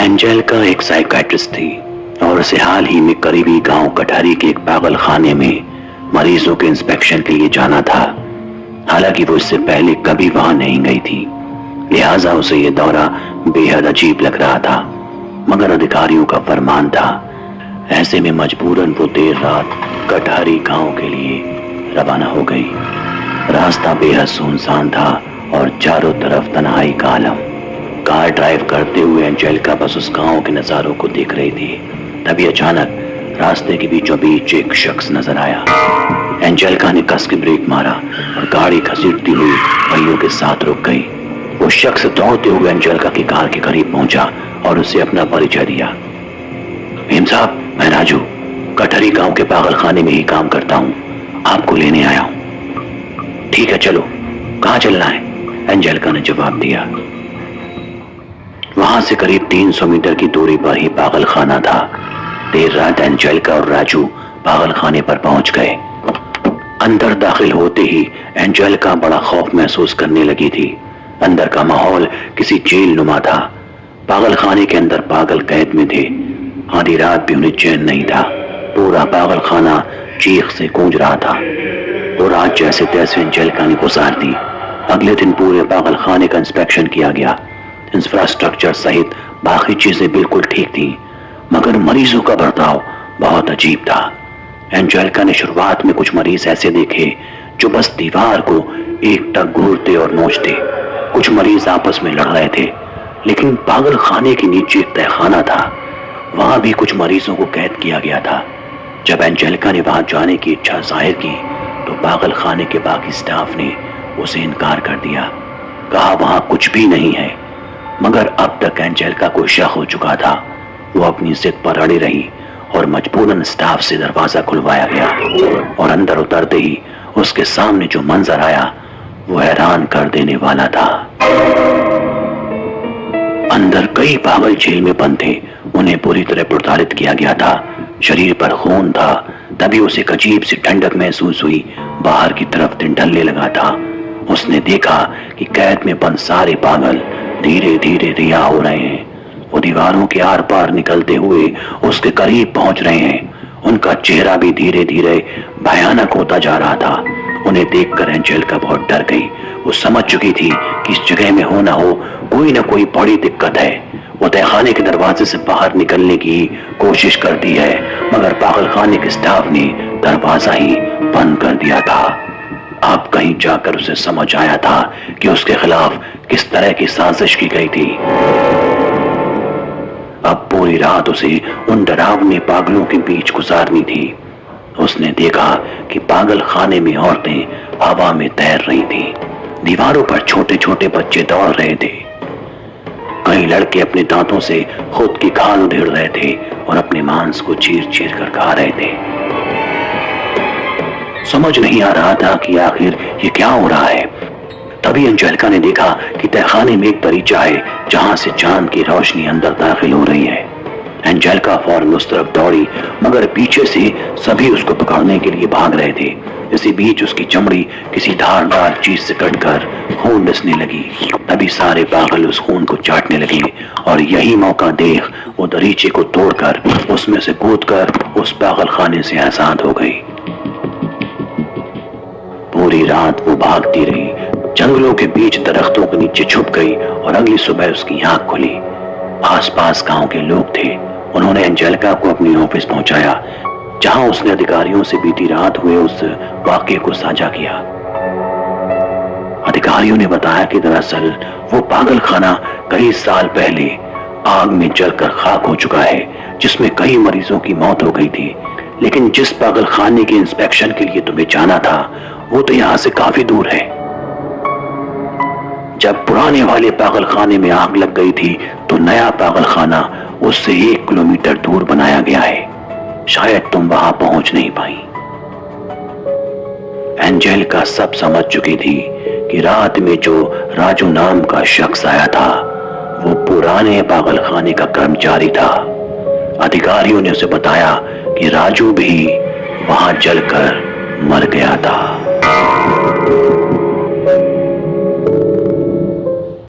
Angelica एक psychiatrist थी और उसे हाल ही में करीबी गांव कटहरी के एक पागल खाने में मरीजों के इंस्पेक्शन के लिए जाना था। हालांकि वो इससे पहले कभी वहां नहीं गई थी, लिहाजा उसे यह दौरा बेहद अजीब लग रहा था, मगर अधिकारियों का फरमान था। ऐसे में मजबूरन वो देर रात कटहरी गांव के लिए रवाना हो गई। रास्ता बेहद सुनसान था और चारों तरफ तन्हाई का आलम। कार ड्राइव करते हुए एंजेलिका बस उस गांव के नजारों को देख रही थी। तभी अचानक रास्ते के बीचों बीच एक शख्स नजर आया। एंजेलिका ने कस के ब्रेक मारा और गाड़ी घसीटती हुई पहियों के साथ रुक गई। वो शख्स दौड़ते हुए एंजेलिका की कार के करीब पहुंचा और उसे अपना परिचय दिया। भीम साहब, मैं राजू कटहरी गांव के पागल खाने में ही काम करता हूँ, आपको लेने आया हूँ। ठीक है, चलो, कहाँ चलना है? एंजेलिका ने जवाब दिया। वहां से करीब 300 मीटर की दूरी पर ही पागल खाना था। देर रात एंजेलिका और राजू पागल खाने पर पहुंच गए। अंदर दाखिल होते ही एंजेलिका बड़ा खौफ महसूस करने लगी थी। अंदर का माहौल किसी जेल नुमा था। पागल खाने के अंदर पागल कैद में थे। आधी रात भी उन्हें चैन नहीं था। पूरा पागल खाना चीख से गूंज रहा था। वो रात जैसे तैसे एंजेलिका ने गुजार दी। अगले दिन पूरे पागल खाने का इंस्पेक्शन किया गया। इंफ्रास्ट्रक्चर सहित बाकी चीजें बिल्कुल ठीक थी, मगर मरीजों का बर्ताव बहुत अजीब था। एंजेलिका ने शुरुआत में कुछ मरीज ऐसे देखे जो बस दीवार को एकटक घूरते और नोचते। कुछ मरीज आपस में लड़ रहे थे, लेकिन पागल खाने के नीचे एक तहखाना था, वहां भी कुछ मरीजों को कैद किया गया था। जब एंजेलिका ने वहां जाने की इच्छा जाहिर की तो पागल खाने के बाकी स्टाफ ने उसे इनकार कर दिया। कहा वहां कुछ भी नहीं है, मगर अब तक एंजेलिका को शक हो चुका था। वो अपनी जिद पर अड़ी रही और मजबूरन स्टाफ से दरवाजा खुलवाया गया और अंदर उतरते ही उसके सामने जो मंजर आया वो हैरान कर देने वाला था। अंदर कई पागल जेल में बंद थे। उन्हें पूरी तरह प्रताड़ित किया गया था। शरीर पर खून था। तभी उसे एक अजीब सी ठंडक महसूस हुई। बाहर की तरफ दिन ढलने लगा था। उसने देखा कि कैद में बंद सारे पागल धीरे धीरे रिहा हो रहे हैं। वो दीवारों के आर पार निकलते हुए उसके करीब पहुंच रहे हैं। उनका चेहरा भी धीरे धीरे भयानक होता जा रहा था। उन्हें देखकर एंजेलिका बहुत डर गई। वो समझ चुकी थी कि इस जगह में हो ना हो कोई ना कोई बड़ी दिक्कत है। वो तहखाने के दरवाजे से बाहर निकलने की कोशिश करती है, मगर पागल खाने के स्टाफ ने दरवाजा ही बंद कर दिया था। अब कहीं जाकर उसे समझ आया था कि उसके खिलाफ किस तरह की साजिश की गई थी। अब पूरी रात उसे उन डरावने पागलों के बीच गुजारनी थी। उसने देखा कि पागल खाने में औरतें हवा में तैर रही थीं। दीवारों पर छोटे छोटे बच्चे दौड़ रहे थे। कई लड़के अपने दांतों से खुद की खाल उधेड़ रहे थे और अपने मांस को चीर चीर कर खा रहे थे। समझ नहीं आ रहा था कि आखिर ये क्या हो रहा है। तभी एंजेलिका ने देखा कि तहखाने में एक दरीचा है जहां से चांद की रोशनी अंदर दाखिल हो रही है। एंजेलिका फौरन उस तरफ दौड़ी, मगर पीछे से सभी उसको पकड़ने के लिए भाग रहे थे। इसी बीच उसकी चमड़ी किसी धारदार चीज से कटकर खून रिसने लगी। तभी सारे पागल उस खून को चाटने लगे और यही मौका देख वो दरीचे को तोड़कर उसमें से कूदकर उस पागल खाने से आजाद हो गई। पूरी रात वो भागती रही, जंगलों के बीच दरख्तों के नीचे छुप गई और अगली सुबह उसकी आंख खुली। आसपास गांव के लोग थे। उन्होंने एंजेलिका को अपनी ऑफिस पहुंचाया, जहां उसने अधिकारियों से बीती रात हुए उस वाकये को साझा किया। अधिकारियों ने बताया कि दरअसल वो पागल खाना कई साल पहले आग में जलकर खाक हो चुका है, जिसमें कई मरीजों की मौत हो गई थी। लेकिन जिस पागल खाने के इंस्पेक्शन के लिए तुम्हें जाना था वो तो यहाँ से काफी दूर है। जब पुराने वाले पागल खाने में आग लग गई थी तो नया पागल खाना उससे 1 किलोमीटर दूर बनाया गया है। शायद तुम वहां पहुंच नहीं पाई। एंजेलिका सब समझ चुकी थी कि रात में जो राजू नाम का शख्स आया था वो पुराने पागल खाने का कर्मचारी था। अधिकारियों ने उसे बताया कि राजू भी वहां जलकर मर गया था।